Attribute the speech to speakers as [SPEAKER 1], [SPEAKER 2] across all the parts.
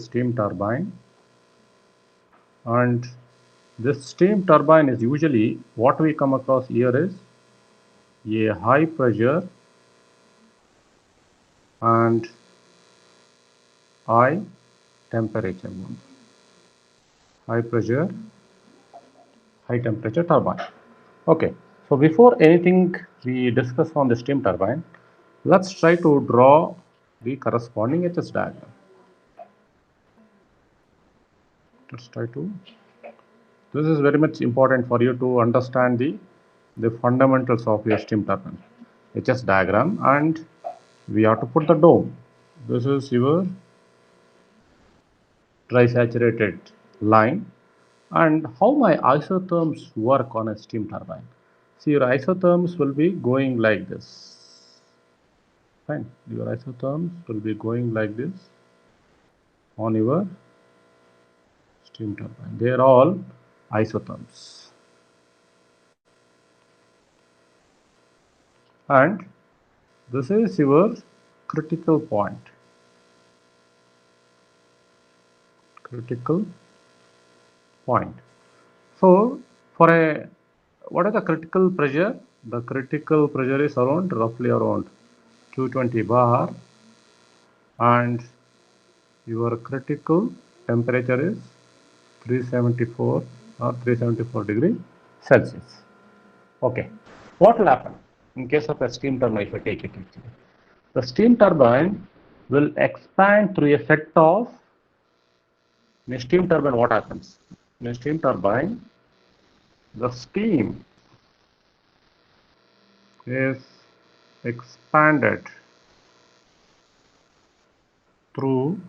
[SPEAKER 1] steam turbine, and this steam turbine is usually what we come across here is a high pressure and high temperature one. High pressure, high temperature turbine. Okay, so before anything we discuss on the steam turbine, let's try to draw the corresponding HS diagram. Let's try to. This is very much important for you to understand the fundamentals of your steam turbine. HS diagram, and we have to put the dome. This is your dry saturated line, and how my isotherms work on a steam turbine. See, your isotherms will be going like this. Fine, your isotherms will be going like this on your steam turbine. They are all isotherms. And this is your critical point. Critical point. So, for a what is the critical pressure? The critical pressure is around roughly around 220 bar, and your critical temperature is 374 or 374 degree Celsius. Okay, what will happen in case of a steam turbine if I take it actually? The steam turbine will expand through a set of, in a steam turbine what happens? In a steam turbine, the steam is expanded through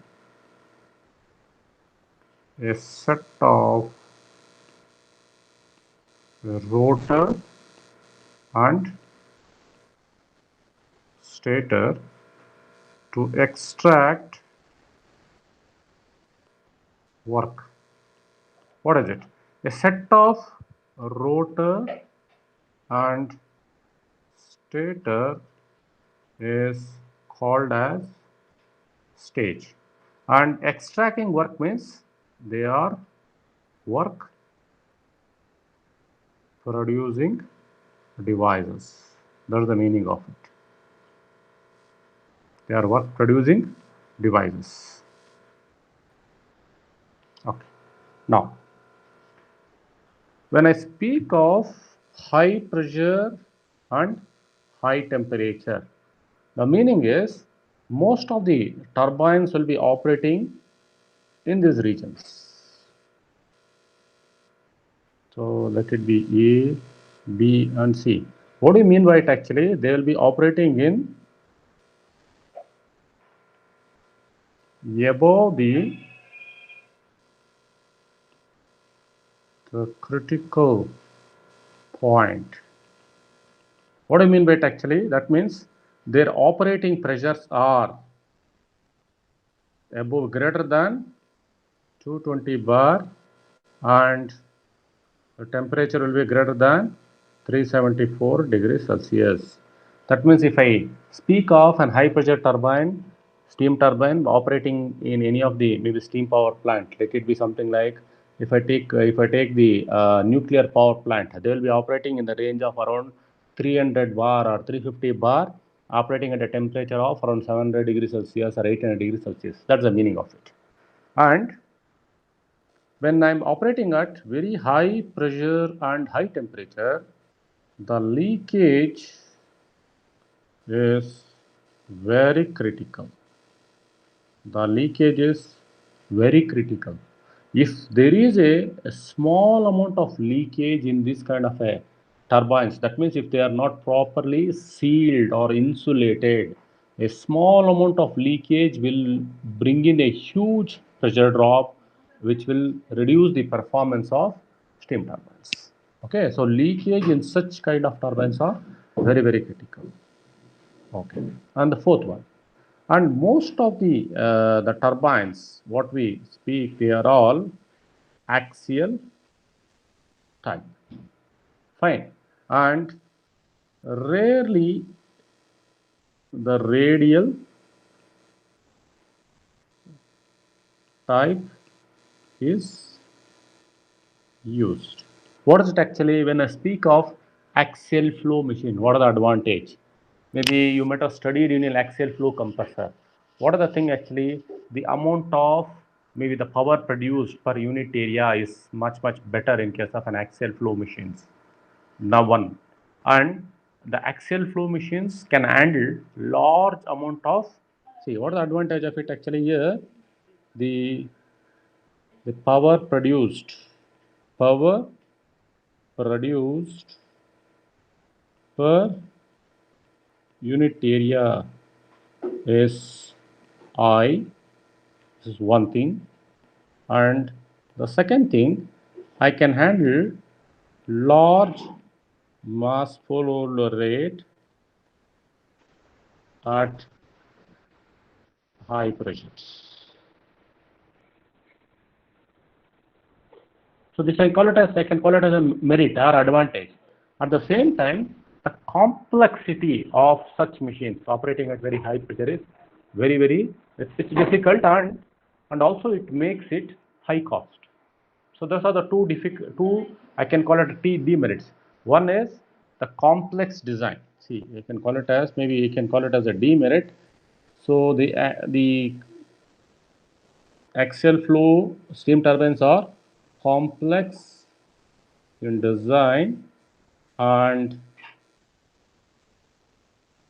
[SPEAKER 1] a set of rotor and stator to extract work. What is it? A set of rotor and stator is called as stage, and extracting work means they are work producing devices. That's the meaning of it. They are work producing devices. Okay. Now, when I speak of high pressure and high temperature, the meaning is most of the turbines will be operating in these regions. So let it be A, B and C. What do you mean by it actually? They will be operating in above the critical point. What do you mean by it actually? That means their operating pressures are above greater than 220 bar, and the temperature will be greater than 374 degrees Celsius. That means if I speak of an high pressure turbine, steam turbine operating in any of the maybe steam power plant, let it be something like if I take the nuclear power plant, they will be operating in the range of around 300 bar or 350 bar, operating at a temperature of around 700 degrees Celsius or 800 degrees Celsius. That's the meaning of it. And when I'm operating at very high pressure and high temperature, the leakage is very critical. The leakage is very critical. If there is a small amount of leakage in this kind of a turbines, that means if they are not properly sealed or insulated, a small amount of leakage will bring in a huge pressure drop, which will reduce the performance of steam turbines. Okay, so leakage in such kind of turbines are very, very critical. Okay, and the fourth one, and most of the turbines what we speak, they are all axial type. Fine, and rarely the radial type is used. What is it actually when I speak of axial flow machine? What are the advantage? Maybe you might have studied in an axial flow compressor. What are the thing actually? The amount of maybe the power produced per unit area is much better in case of an axial flow machines. Now one, and the axial flow machines can handle large amount of. See what is the advantage of it actually here? The the power produced per unit area is I. This is one thing, and the second thing, I can handle large mass flow rate at high pressures. So this I can call it as a merit or advantage. At the same time, the complexity of such machines operating at very high pressure is very it's difficult, and also it makes it high cost. So those are the two I can call it demerits. One is the complex design. See, you can call it as maybe you can call it as a demerit. So the axial flow steam turbines are complex in design and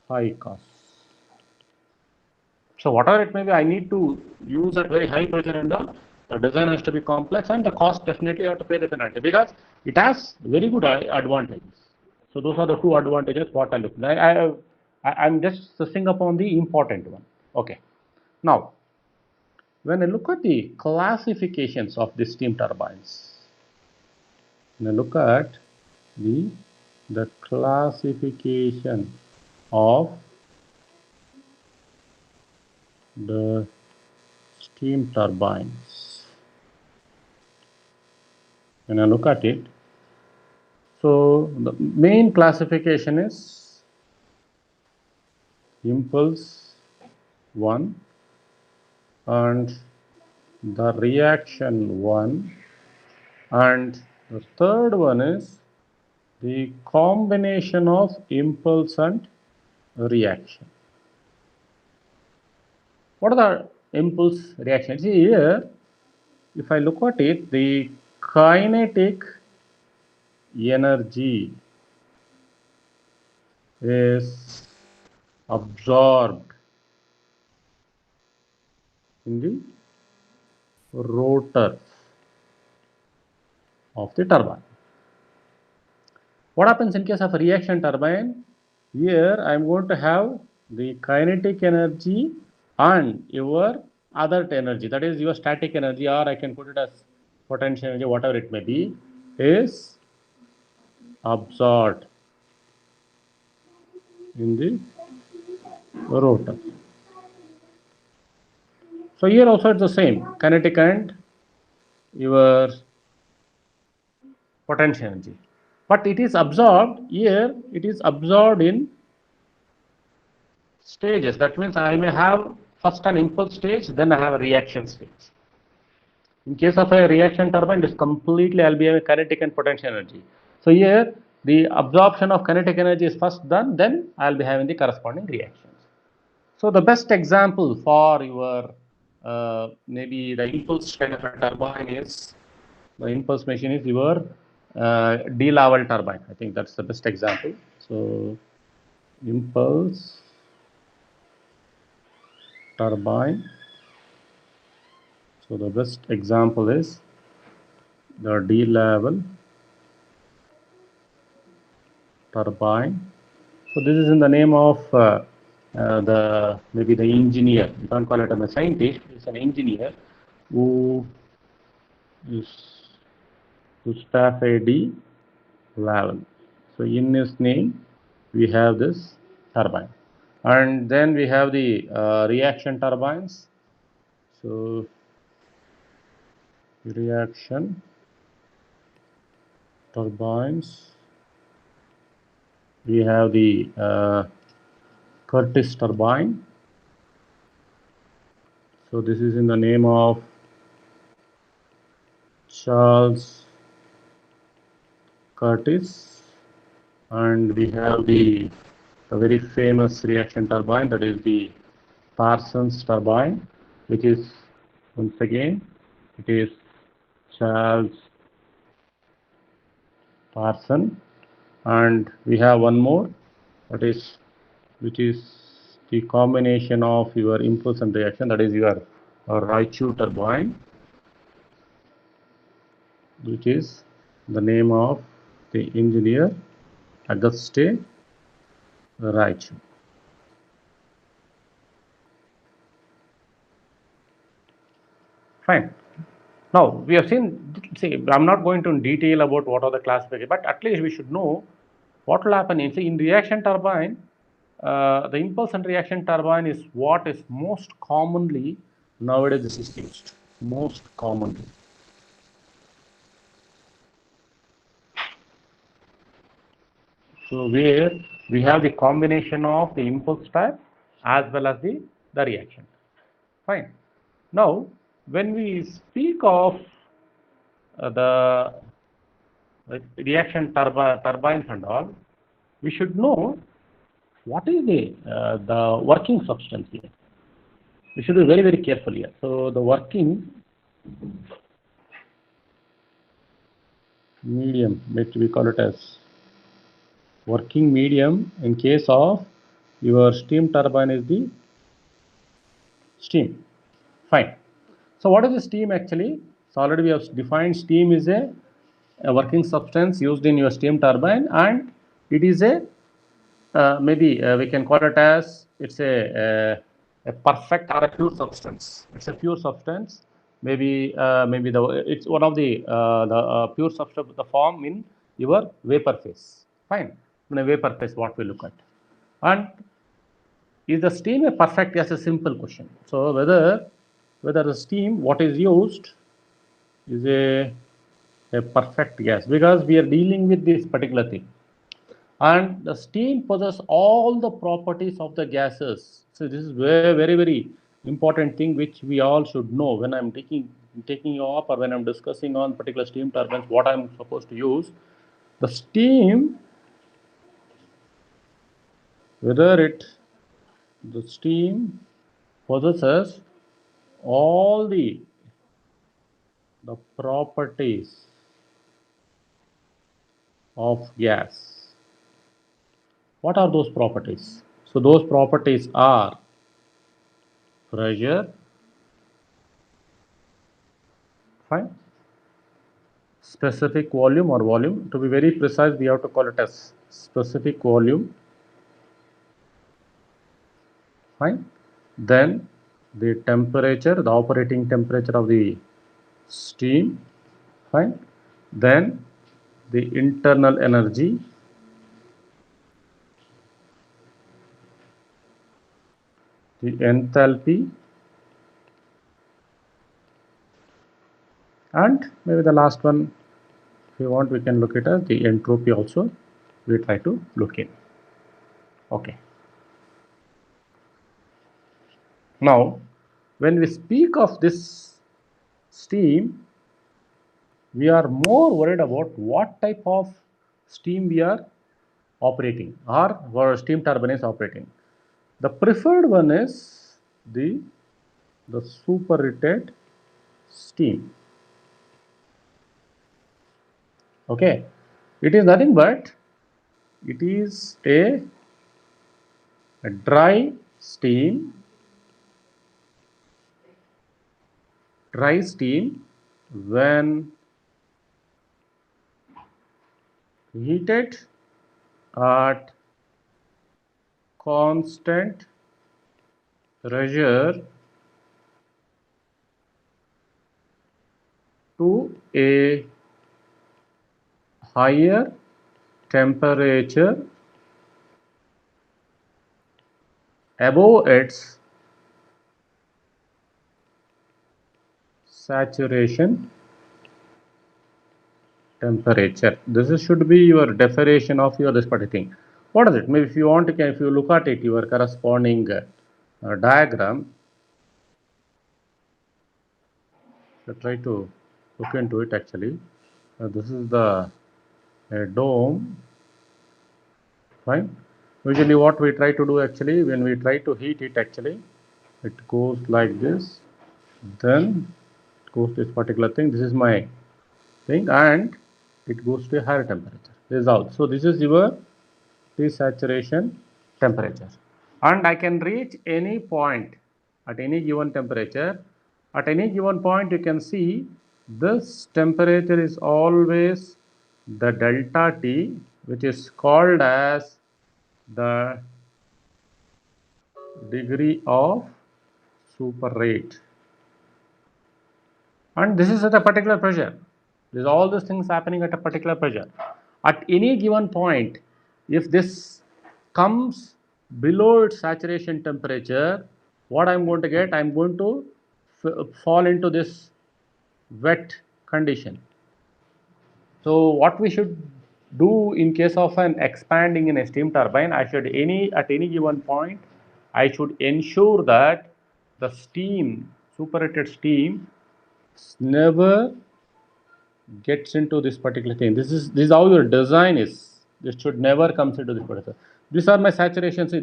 [SPEAKER 1] high cost. So whatever it may be, I need to use at very high pressure, and the design has to be complex, and the cost definitely have to pay the penalty because it has very good advantages. So those are the two advantages what I look. I'm just stressing upon the important one. Okay. Now, when I look at the classifications of the steam turbines, when I look at the classification of the steam turbines, when I look at it, so the main classification is impulse 1 and the reaction 1, and the third one is the combination of impulse and reaction. What are the impulse reactions? See here, if I look at it, the kinetic energy is absorbed in the rotor of the turbine. What happens in case of a reaction turbine? Here I am going to have the kinetic energy and your other energy, that is your static energy, or I can put it as potential energy, whatever it may be, is absorbed in the rotor. So here also it's the same, kinetic and your potential energy, but it is absorbed here, it is absorbed in stages. That means I may have first an impulse stage, then I have a reaction stage. In case of a reaction turbine, it is completely I'll be having kinetic and potential energy. So here the absorption of kinetic energy is first done, then I'll be having the corresponding reactions. So the best example for your maybe the impulse kind of a turbine is the impulse machine is your De-Laval turbine. I think that's the best example. So impulse turbine. So the best example is the De-Laval turbine. So this is in the name of the maybe the engineer. You can't call it a scientist. It's an engineer who is Gustave De-Laval. So in his name we have this turbine, and then we have the reaction turbines. So reaction turbines. We have the Curtis turbine. So this is in the name of Charles Curtis, and we have the very famous reaction turbine, that is the Parsons turbine, which is once again it is Charles Parson, and we have one more, that is which is the combination of your impulse and reaction, that is your Raichu turbine, which is the name of the engineer Auguste Raichu. Fine. Now we have seen, see, I'm not going to in detail about what are the classifications, but at least we should know what will happen in reaction turbine. The impulse and reaction turbine is what is most commonly nowadays this is used, most commonly. So where we have the combination of the impulse type as well as the reaction. Fine. Now when we speak of the reaction turbines and all, we should know what is the working substance here. We should be very, very careful here. So the working medium, which we call it as working medium in case of your steam turbine, is the steam. Fine. So what is the steam actually? So already we have defined steam is a working substance used in your steam turbine, and it is a maybe we can call it as it's a perfect or a pure substance. It's a pure substance. Maybe it's one of the pure substance, the form in your vapor phase. Fine. In a vapor phase, what we look at, and is the steam a perfect gas? A simple question. So whether the steam what is used is a perfect gas, because we are dealing with this particular thing, and the steam possesses all the properties of the gases. So this is very, very, very important thing which we all should know when I'm taking you up, or when I'm discussing on particular steam turbines, what I'm supposed to use. The steam, the steam possesses all the properties of gas. What are those properties? So those properties are pressure, fine, specific volume, or volume. To be very precise, we have to call it as specific volume. Fine. Then the temperature, the operating temperature of the steam. Fine. Then the internal energy. The enthalpy. And maybe the last one, if you want, we can look at as the entropy also. We try to look in. Okay. Now, when we speak of this steam, we are more worried about what type of steam we are operating, or our steam turbine is operating. The preferred one is the superheated steam. Okay, it is nothing but it is a dry steam. When heated at constant pressure to a higher temperature above its saturation temperature. This should be your definition of your this particular thing. What is it? Maybe if you want to, if you look at it, your corresponding diagram. So try to look into it actually. This is the dome. Fine. Usually what we try to do actually, when we try to heat it actually, it goes like this, then it goes to this particular thing. This is my thing, and it goes to a higher temperature. This is out. So this is your desaturation temperature, and I can reach any point at any given temperature. At any given point, you can see this temperature is always the delta T, which is called as the degree of superrate, and this is at a particular pressure. There's all these things happening at a particular pressure. At any given point, if this comes below its saturation temperature, what I'm going to get, I'm going to fall into this wet condition. So what we should do in case of an expanding in a steam turbine, at any given point, I should ensure that the steam, superheated steam, never gets into this particular thing. This is how your design is. This should never comes into this particular. These are my saturation. See,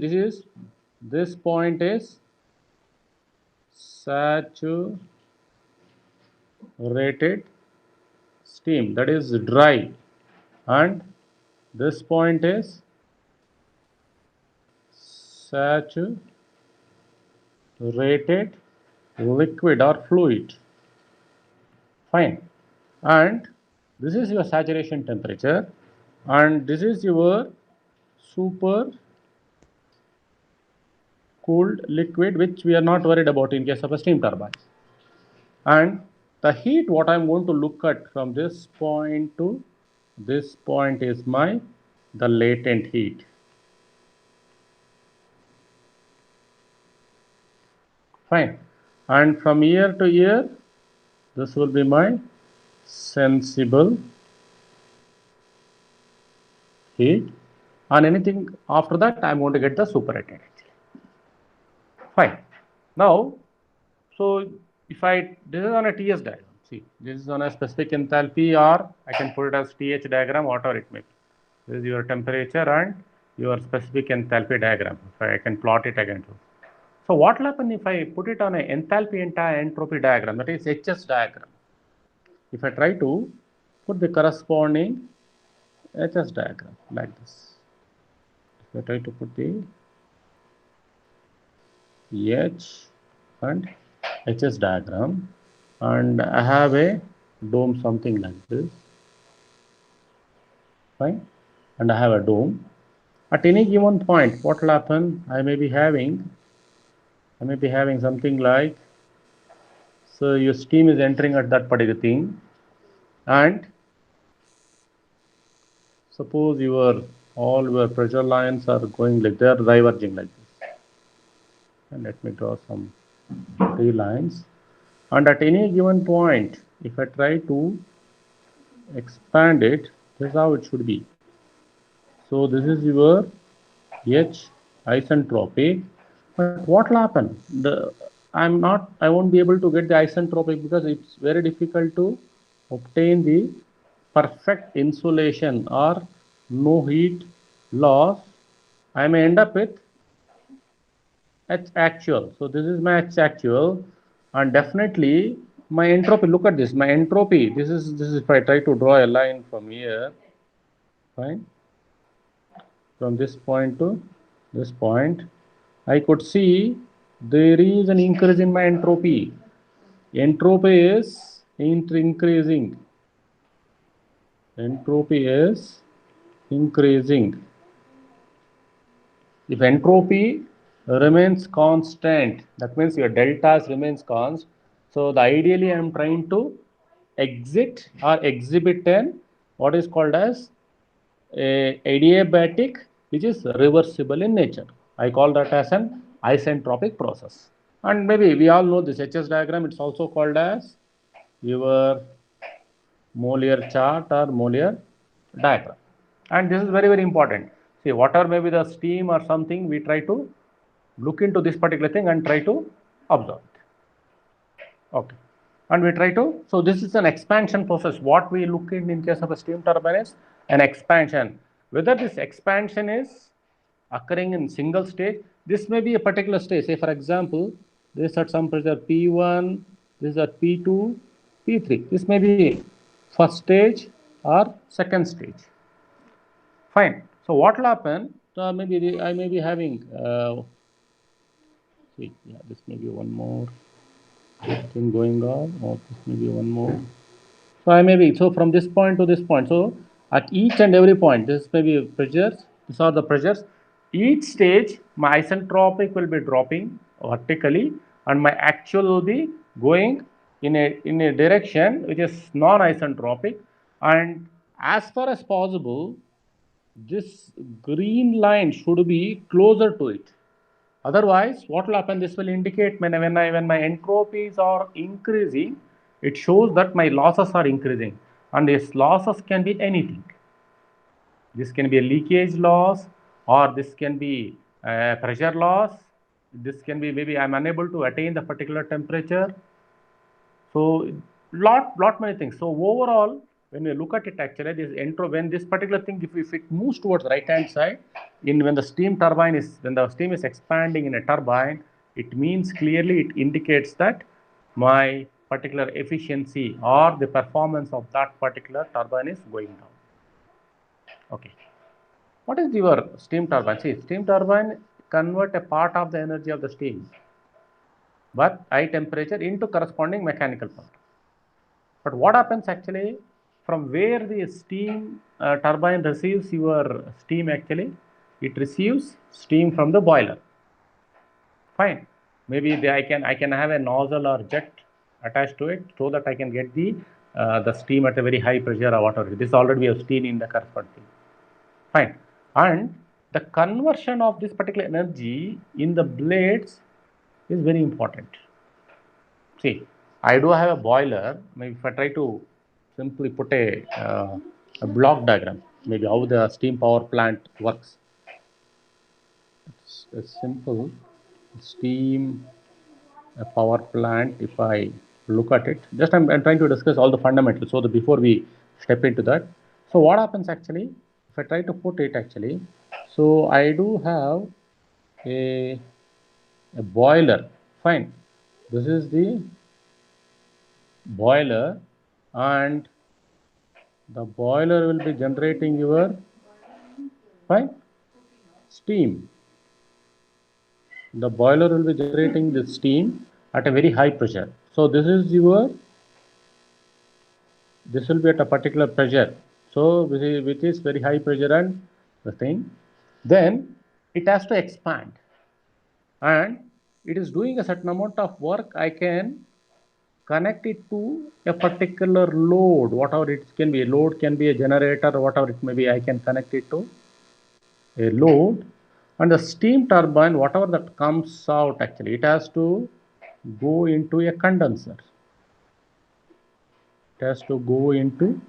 [SPEAKER 1] this point is saturated steam, that is dry, and this point is saturated liquid or fluid. Fine. And this is your saturation temperature, and this is your super cooled liquid, which we are not worried about in case of a steam turbine. And the heat, what I'm going to look at from this point to this point, is the latent heat. Fine. And from year to year, this will be my sensible heat, and anything after that I'm going to get the superheated actually. Fine. Now, so if this is on a TS diagram, see, this is on a specific enthalpy, or I can put it as TH diagram, whatever it may be. This is your temperature and your specific enthalpy diagram. If I can plot it again too. So what will happen if I put it on an enthalpy and entropy diagram, that is HS diagram? If I try to put the corresponding HS diagram like this, if I try to put the H and HS diagram, and I have a dome something like this, fine, and I have a dome. At any given point, what will happen? I may be having something like, so your steam is entering at that particular thing, and suppose all your pressure lines are going like, they are diverging like this. And let me draw some 3 lines. And at any given point, if I try to expand it, this is how it should be. So this is your H isentropic. But what will happen? I won't be able to get the isentropic because it's very difficult to obtain the perfect insulation or no heat loss. I may end up with H actual. So this is my H actual, and definitely my entropy. Look at this. My entropy. This is if I try to draw a line from here, fine, from this point to this point, I could see there is an increase in my entropy. Entropy is increasing. Entropy is increasing. If entropy remains constant, that means your deltas remains constant. So the ideally I am trying to exit or exhibit what is called as a adiabatic, which is reversible in nature. I call that as an isentropic process. And maybe we all know this HS diagram. It's also called as your Mollier chart or Mollier diagram. And this is very, very important. See, whatever may be the steam or something, we try to look into this particular thing and try to observe it. Okay. and we try to, so this is an expansion process. What we look in case of a steam turbine is an expansion. Whether this expansion is occurring in single stage, this may be a particular stage. Say for example, this at some pressure P1, this is at P2, P3. This may be first stage or second stage. Fine. So what will happen? Maybe I may be having, see, yeah, this may be one more thing going on, or this may be one more. So I may be, so from this point to this point, so at each and every point, this may be pressures, these are the pressures. Each stage, my isentropic will be dropping vertically, and my actual will be going in a direction which is non-isentropic. And as far as possible, this green line should be closer to it. Otherwise, what will happen? This will indicate when my entropies are increasing, it shows that my losses are increasing, and these losses can be anything. This can be a leakage loss, or this can be a pressure loss. This can be maybe I'm unable to attain the particular temperature. So lot many things. So overall, when we look at it, actually, when this particular thing, if it moves towards right hand side, when the steam turbine is, when the steam is expanding in a turbine, it means clearly, it indicates that my particular efficiency or the performance of that particular turbine is going down. Okay. What is your steam turbine? See, steam turbine convert a part of the energy of the steam, but high temperature into corresponding mechanical part. But what happens actually, from where the steam turbine receives your steam, actually, it receives steam from the boiler. Fine. Maybe I can have a nozzle or jet attached to it, so that I can get the steam at a very high pressure or whatever. This already we have seen in the corresponding. Fine. And the conversion of this particular energy in the blades is very important. See, I do have a boiler. Maybe if I try to simply put a block diagram, maybe how the steam power plant works. It's a simple steam power plant. If I look at it, just I'm trying to discuss all the fundamentals, so that before we step into that. So what happens actually, if I try to put it actually, so I do have a boiler. Fine. This is the boiler, and the boiler will be generating your fine steam. The boiler will be generating the steam at a very high pressure. So this will be at a particular pressure. So which is very high pressure, and the thing, then it has to expand, and it is doing a certain amount of work. I can connect it to a particular load, whatever it can be. A load can be a generator or whatever it may be. I can connect it to a load, and the steam turbine, whatever that comes out, actually it has to go into a condenser. It has to go into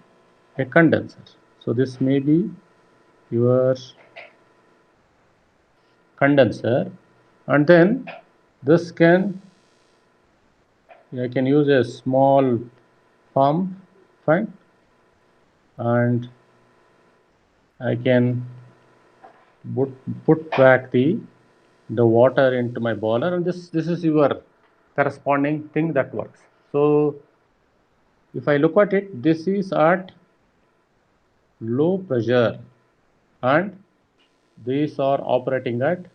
[SPEAKER 1] a condenser. So this may be your condenser, and then this I can use a small pump, fine, and I can put back the water into my boiler, and this is your corresponding thing that works. So if I look at it, this is at low pressure, and these are operating at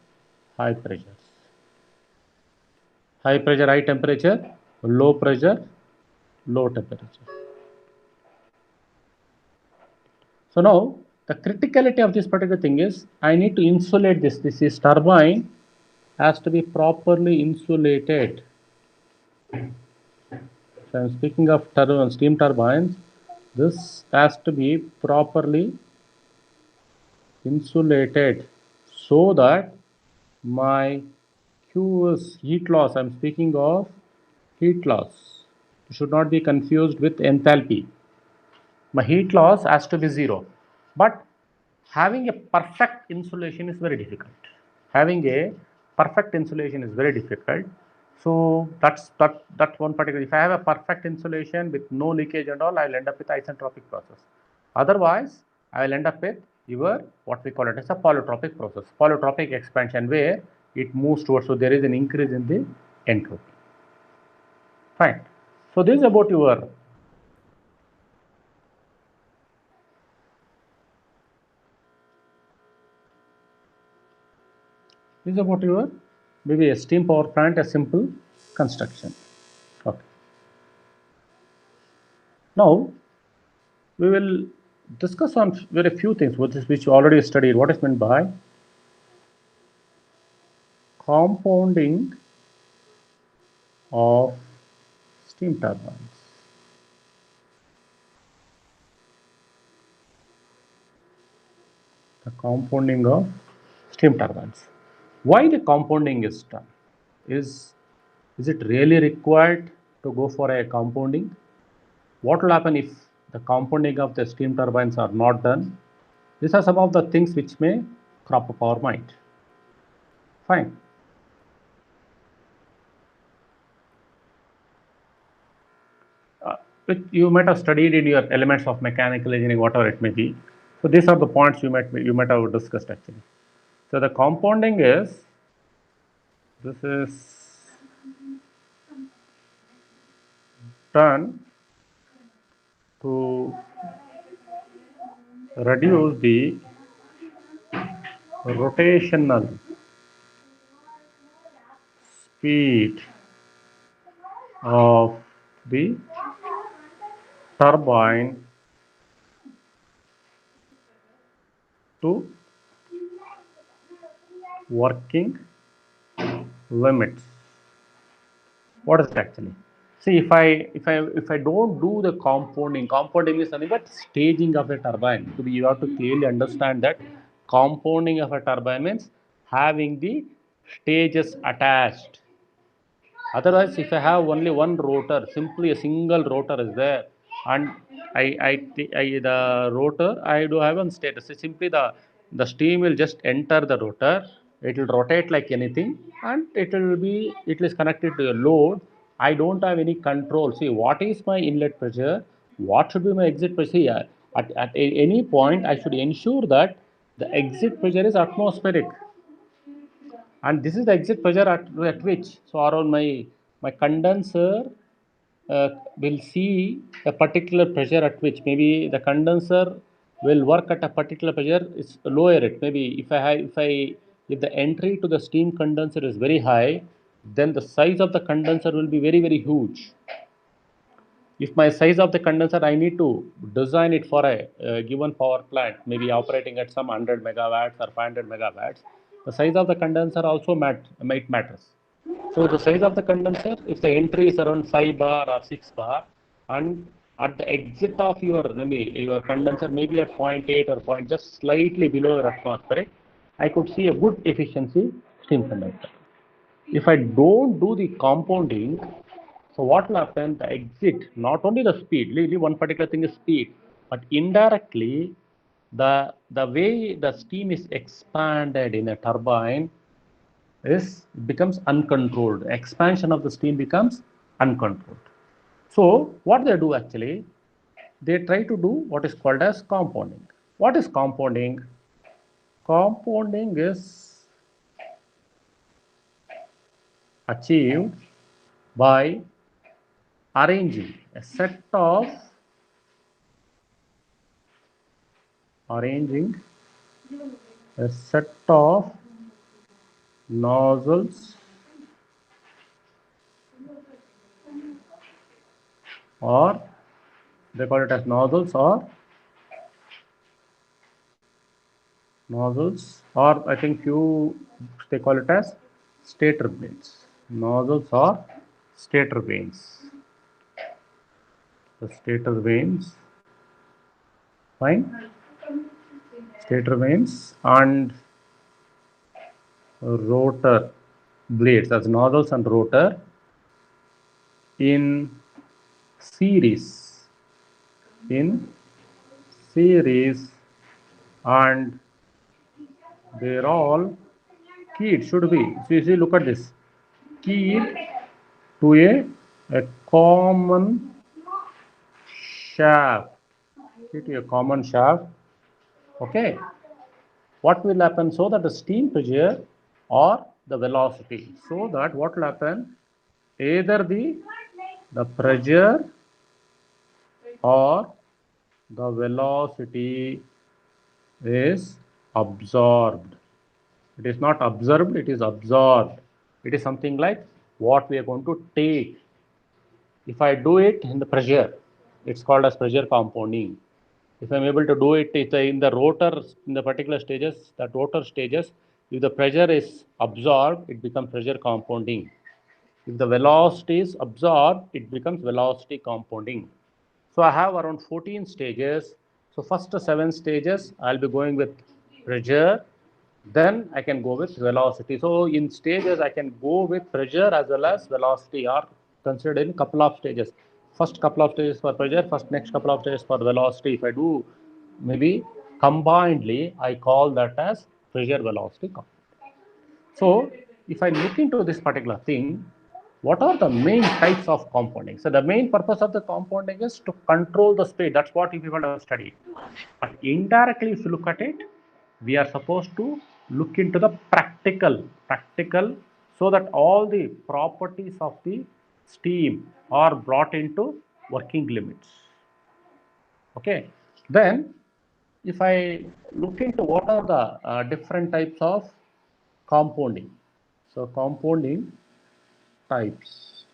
[SPEAKER 1] high pressure. High pressure, high temperature; low pressure, low temperature. So now the criticality of this particular thing is, I need to insulate this. This is turbine has to be properly insulated. So I'm speaking of steam turbines. This has to be properly insulated, so that my Q is heat loss. I'm speaking of heat loss. You should not be confused with enthalpy. My heat loss has to be zero. But having a perfect insulation is very difficult. Having a perfect insulation is very difficult. So that's one particular. If I have a perfect insulation with no leakage and all, I will end up with isentropic process. Otherwise, I will end up with your what we call it as a polytropic process, polytropic expansion, where it moves towards. So there is an increase in the entropy. Fine. So this is about your maybe a steam power plant, a simple construction. Okay. Now we will discuss on very few things which you already studied. What is meant by compounding of steam turbines. The compounding of steam turbines. Why the compounding is done? Is it really required to go for a compounding? What will happen if the compounding of the steam turbines are not done? These are some of the things which may crop up our mind. Fine. Which you might have studied in your elements of mechanical engineering, whatever it may be. So these are the points you might have discussed actually. So the compounding is this is done to reduce the rotational speed of the turbine to working limits. What is it actually? See, if I don't do the compounding is nothing but staging of a turbine. So you have to clearly understand that compounding of a turbine means having the stages attached. Otherwise, if I have only one rotor, simply a single rotor is there, and the rotor I do have one status. So simply the steam will just enter the rotor. It will rotate like anything, and it is connected to a load. I don't have any control. See, what is my inlet pressure? What should be my exit pressure? Here, at any point, I should ensure that the exit pressure is atmospheric, and this is the exit pressure at which, so around my condenser will see a particular pressure at which maybe the condenser will work at a particular pressure is lower it. Maybe if the entry to the steam condenser is very high, then the size of the condenser will be very huge. If my size of the condenser, I need to design it for a given power plant, maybe operating at some 100 megawatts or 500 megawatts. The size of the condenser also might matters. So the size of the condenser, if the entry is around 5 bar or 6 bar, and at the exit of your condenser maybe at 0.8 or point just slightly below your atmospheric, I could see a good efficiency steam condenser. If I don't do the compounding, so what will happen? The exit, not only the speed, really one particular thing is speed, but indirectly the way the steam is expanded in a turbine becomes uncontrolled. Expansion of the steam becomes uncontrolled. So what they do actually, they try to do what is called as compounding. What is compounding? Compounding is achieved by arranging arranging a set of nozzles or they call it as nozzles or I think few they call it as stator vanes. Nozzles or stator vanes. The stator vanes, fine. Stator vanes and rotor blades as nozzles and rotor in series in series, and they're all keyed should be. So you see, look at this keyed to a common shaft. To a common shaft. Okay. What will happen? So that the steam pressure or the velocity. So that what will happen? Either the pressure or the velocity is absorbed. It is not observed, it is absorbed. It is something like what we are going to take. If I do it in the pressure, it's called as pressure compounding. If I'm able to do it in the rotor, in the particular stages, the rotor stages, if the pressure is absorbed, it becomes pressure compounding. If the velocity is absorbed, it becomes velocity compounding. So I have around 14 stages. So first 7 stages, I'll be going with pressure. Then I can go with velocity. So in stages, I can go with pressure as well as velocity are considered in couple of stages. First couple of stages for pressure, first next couple of stages for velocity. If I do maybe combinedly, I call that as pressure velocity compounding. So if I look into this particular thing, what are the main types of compounding? So the main purpose of the compounding is to control the speed. That's what people have studied. But indirectly, if you look at it, we are supposed to look into the practical, so that all the properties of the steam are brought into working limits. Okay. Then, if I look into what are the different types of compounding. So compounding types.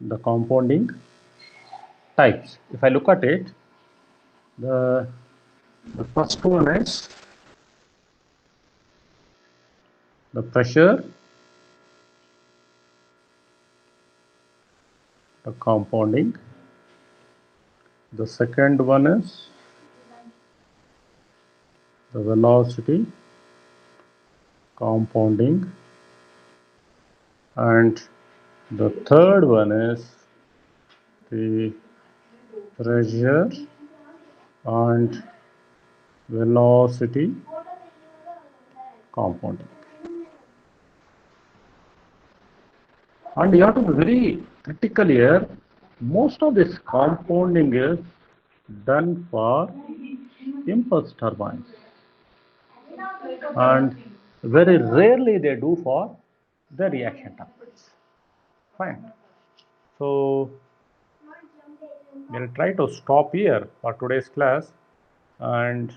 [SPEAKER 1] The compounding types. If I look at it, the first one is the pressure, the compounding. The second one is the velocity, compounding. And the third one is the pressure and velocity compounding. And you have to be very critical here. Most of this compounding is done for impulse turbines, and very rarely they do for the reaction turbines. Fine. So we'll try to stop here for today's class, and